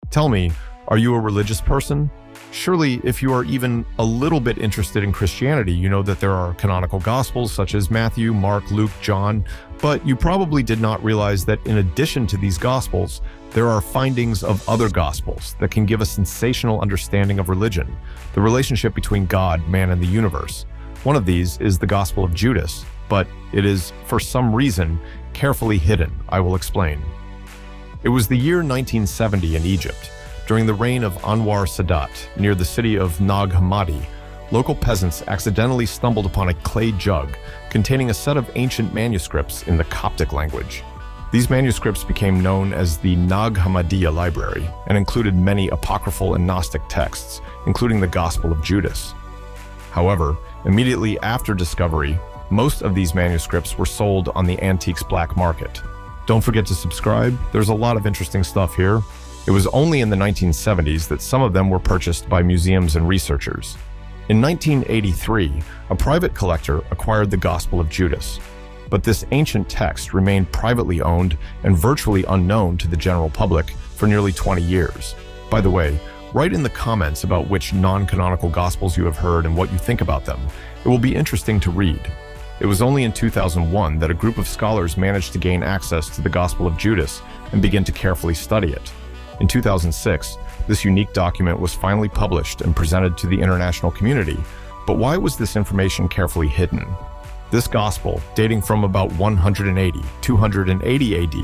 Tell me, are you a religious person? Surely, if you are even a little bit interested in Christianity, you know that there are canonical Gospels such as Matthew, Mark, Luke, John, but you probably did not realize that in addition to these Gospels, there are findings of other Gospels that can give a sensational understanding of religion, the relationship between God, man, and the universe. One of these is the Gospel of Judas, but it is, for some reason, carefully hidden. I will explain. It was the year 1970 in Egypt. During the reign of Anwar Sadat, near the city of Nag Hammadi, local peasants accidentally stumbled upon a clay jug containing a set of ancient manuscripts in the Coptic language. These manuscripts became known as the Nag Hammadi library and included many apocryphal and Gnostic texts, including the Gospel of Judas. However, immediately after discovery, most of these manuscripts were sold on the antiques black market. Don't forget to subscribe. There's a lot of interesting stuff here. It was only in the 1970s that some of them were purchased by museums and researchers. In 1983, a private collector acquired the Gospel of Judas, but this ancient text remained privately owned and virtually unknown to the general public for nearly 20 years. By the way, write in the comments about which non-canonical Gospels you have heard and what you think about them. It will be interesting to read. It was only in 2001 that a group of scholars managed to gain access to the Gospel of Judas and begin to carefully study it. In 2006, this unique document was finally published and presented to the international community. But why was this information carefully hidden? This gospel, dating from about 280 AD,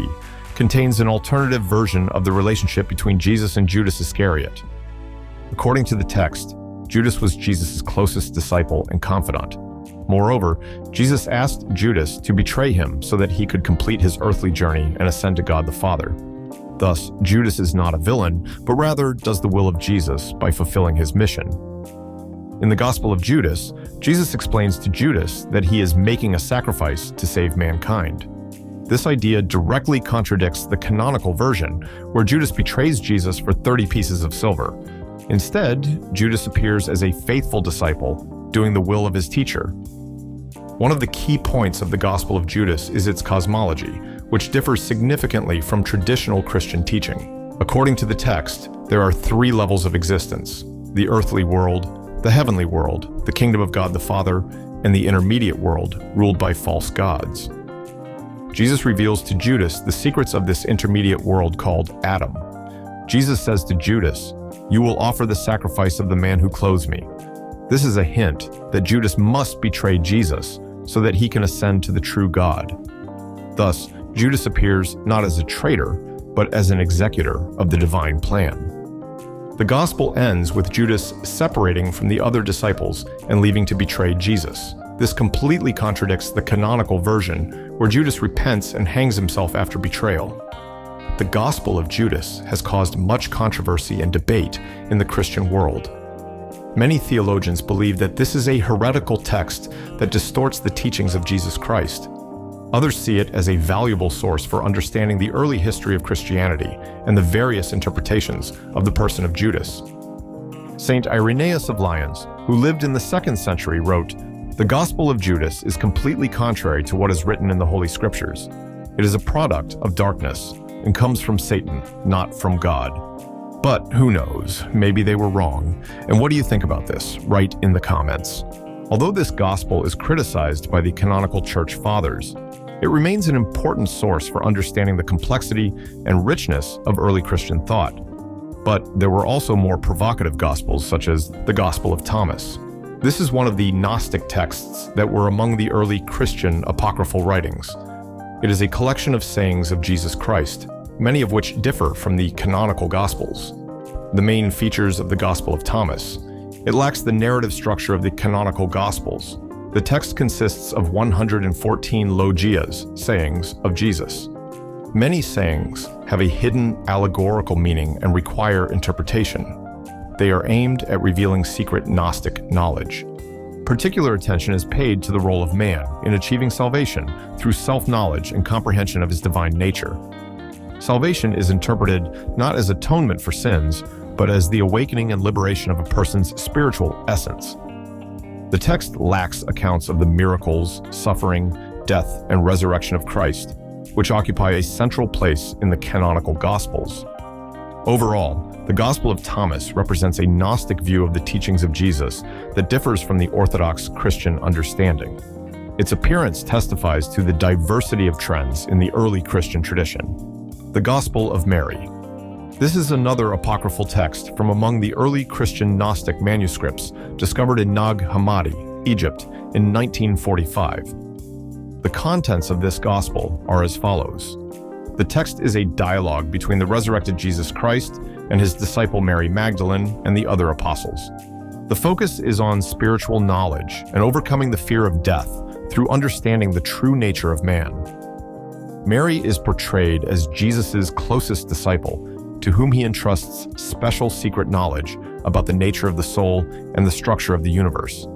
contains an alternative version of the relationship between Jesus and Judas Iscariot. According to the text, Judas was Jesus' closest disciple and confidant. Moreover, Jesus asked Judas to betray him so that he could complete his earthly journey and ascend to God the Father. Thus, Judas is not a villain, but rather does the will of Jesus by fulfilling his mission. In the Gospel of Judas, Jesus explains to Judas that he is making a sacrifice to save mankind. This idea directly contradicts the canonical version, where Judas betrays Jesus for 30 pieces of silver. Instead, Judas appears as a faithful disciple, doing the will of his teacher. One of the key points of the Gospel of Judas is its cosmology, which differs significantly from traditional Christian teaching. According to the text, there are 3 levels of existence: the earthly world, the heavenly world, the kingdom of God the Father, and the intermediate world, ruled by false gods. Jesus reveals to Judas the secrets of this intermediate world called Adam. Jesus says to Judas, "You will offer the sacrifice of the man who clothes me." This is a hint that Judas must betray Jesus so that he can ascend to the true God. Thus, Judas appears not as a traitor, but as an executor of the divine plan. The gospel ends with Judas separating from the other disciples and leaving to betray Jesus. This completely contradicts the canonical version, where Judas repents and hangs himself after betrayal. The Gospel of Judas has caused much controversy and debate in the Christian world. Many theologians believe that this is a heretical text that distorts the teachings of Jesus Christ. Others see it as a valuable source for understanding the early history of Christianity and the various interpretations of the person of Judas. Saint Irenaeus of Lyons, who lived in the 2nd century, wrote, "The Gospel of Judas is completely contrary to what is written in the Holy Scriptures. It is a product of darkness and comes from Satan, not from God." But who knows, maybe they were wrong. And what do you think about this? Write in the comments. Although this gospel is criticized by the canonical church fathers, it remains an important source for understanding the complexity and richness of early Christian thought. But there were also more provocative gospels, such as the Gospel of Thomas. This is one of the Gnostic texts that were among the early Christian apocryphal writings. It is a collection of sayings of Jesus Christ, many of which differ from the canonical Gospels. The main features of the Gospel of Thomas: it lacks the narrative structure of the canonical Gospels. The text consists of 114 logias, sayings of Jesus. Many sayings have a hidden allegorical meaning and require interpretation. They are aimed at revealing secret Gnostic knowledge. Particular attention is paid to the role of man in achieving salvation through self-knowledge and comprehension of his divine nature. Salvation is interpreted not as atonement for sins, but as the awakening and liberation of a person's spiritual essence. The text lacks accounts of the miracles, suffering, death, and resurrection of Christ, which occupy a central place in the canonical Gospels. Overall, the Gospel of Thomas represents a Gnostic view of the teachings of Jesus that differs from the Orthodox Christian understanding. Its appearance testifies to the diversity of trends in the early Christian tradition. The Gospel of Mary. This is another apocryphal text from among the early Christian Gnostic manuscripts discovered in Nag Hammadi, Egypt, in 1945. The contents of this gospel are as follows. The text is a dialogue between the resurrected Jesus Christ and his disciple Mary Magdalene and the other apostles. The focus is on spiritual knowledge and overcoming the fear of death through understanding the true nature of man. Mary is portrayed as Jesus' closest disciple, to whom he entrusts special secret knowledge about the nature of the soul and the structure of the universe.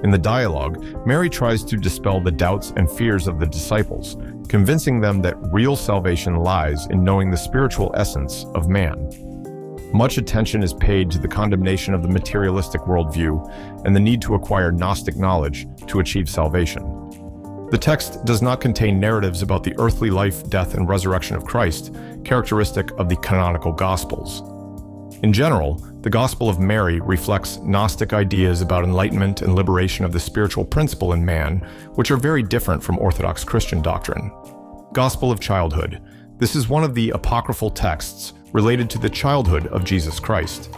In the dialogue, Mary tries to dispel the doubts and fears of the disciples, convincing them that real salvation lies in knowing the spiritual essence of man. Much attention is paid to the condemnation of the materialistic worldview and the need to acquire Gnostic knowledge to achieve salvation. The text does not contain narratives about the earthly life, death, and resurrection of Christ, characteristic of the canonical Gospels. In general, the Gospel of Mary reflects Gnostic ideas about enlightenment and liberation of the spiritual principle in man, which are very different from Orthodox Christian doctrine. Gospel of Childhood. This is one of the apocryphal texts related to the childhood of Jesus Christ.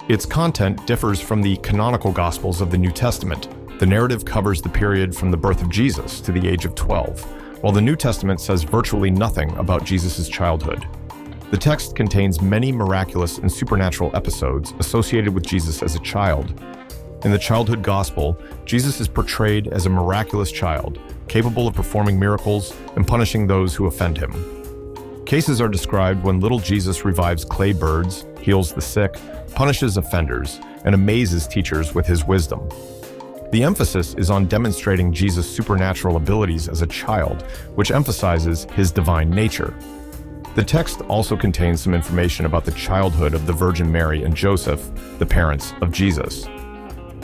Its content differs from the canonical Gospels of the New Testament. The narrative covers the period from the birth of Jesus to the age of 12, while the New Testament says virtually nothing about Jesus' childhood. The text contains many miraculous and supernatural episodes associated with Jesus as a child. In the childhood gospel, Jesus is portrayed as a miraculous child, capable of performing miracles and punishing those who offend him. Cases are described when little Jesus revives clay birds, heals the sick, punishes offenders, and amazes teachers with his wisdom. The emphasis is on demonstrating Jesus' supernatural abilities as a child, which emphasizes his divine nature. The text also contains some information about the childhood of the Virgin Mary and Joseph, the parents of Jesus.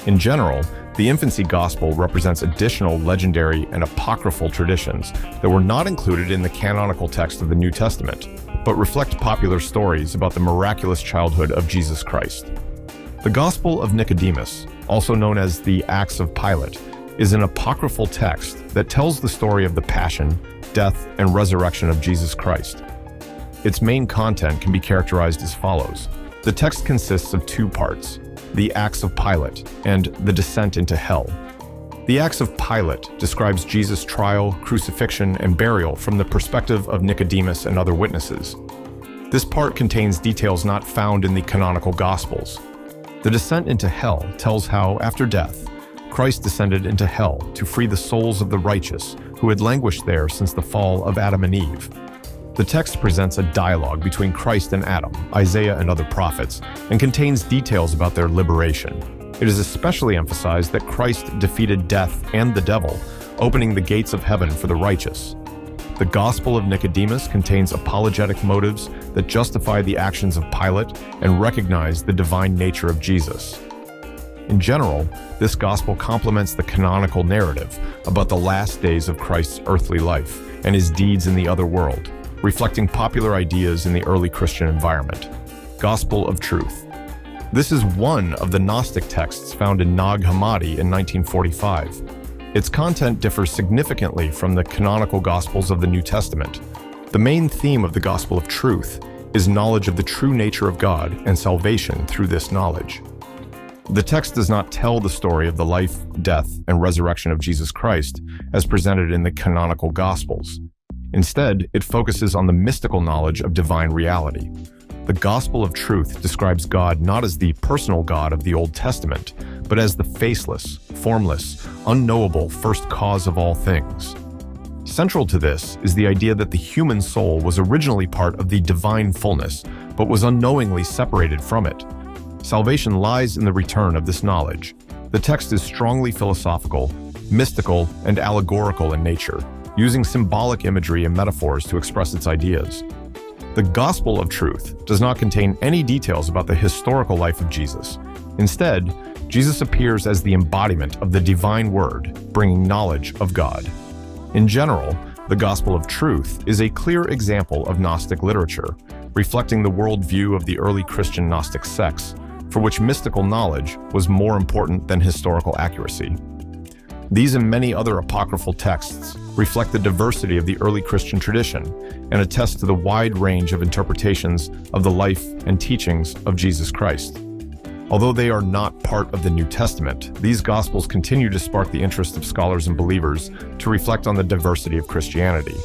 In general, the infancy gospel represents additional legendary and apocryphal traditions that were not included in the canonical text of the New Testament, but reflect popular stories about the miraculous childhood of Jesus Christ. The Gospel of Nicodemus, also known as the Acts of Pilate, is an apocryphal text that tells the story of the passion, death, and resurrection of Jesus Christ. Its main content can be characterized as follows. The text consists of two parts, the Acts of Pilate and the descent into hell. The Acts of Pilate describes Jesus' trial, crucifixion, and burial from the perspective of Nicodemus and other witnesses. This part contains details not found in the canonical Gospels. The descent into hell tells how, after death, Christ descended into hell to free the souls of the righteous who had languished there since the fall of Adam and Eve. The text presents a dialogue between Christ and Adam, Isaiah, and other prophets, and contains details about their liberation. It is especially emphasized that Christ defeated death and the devil, opening the gates of heaven for the righteous. The Gospel of Nicodemus contains apologetic motives that justify the actions of Pilate and recognize the divine nature of Jesus. In general, this gospel complements the canonical narrative about the last days of Christ's earthly life and his deeds in the other world, reflecting popular ideas in the early Christian environment. Gospel of Truth. This is one of the Gnostic texts found in Nag Hammadi in 1945. Its content differs significantly from the canonical Gospels of the New Testament. The main theme of the Gospel of Truth is knowledge of the true nature of God and salvation through this knowledge. The text does not tell the story of the life, death, and resurrection of Jesus Christ as presented in the canonical Gospels. Instead, it focuses on the mystical knowledge of divine reality. The Gospel of Truth describes God not as the personal God of the Old Testament, but as the faceless, formless, unknowable first cause of all things. Central to this is the idea that the human soul was originally part of the divine fullness, but was unknowingly separated from it. Salvation lies in the return of this knowledge. The text is strongly philosophical, mystical, and allegorical in nature, using symbolic imagery and metaphors to express its ideas. The Gospel of Truth does not contain any details about the historical life of Jesus. Instead, Jesus appears as the embodiment of the divine word, bringing knowledge of God. In general, the Gospel of Truth is a clear example of Gnostic literature. reflecting the worldview of the early Christian Gnostic sects, for which mystical knowledge was more important than historical accuracy. These and many other apocryphal texts reflect the diversity of the early Christian tradition and attest to the wide range of interpretations of the life and teachings of Jesus Christ. Although they are not part of the New Testament, these Gospels continue to spark the interest of scholars and believers to reflect on the diversity of Christianity,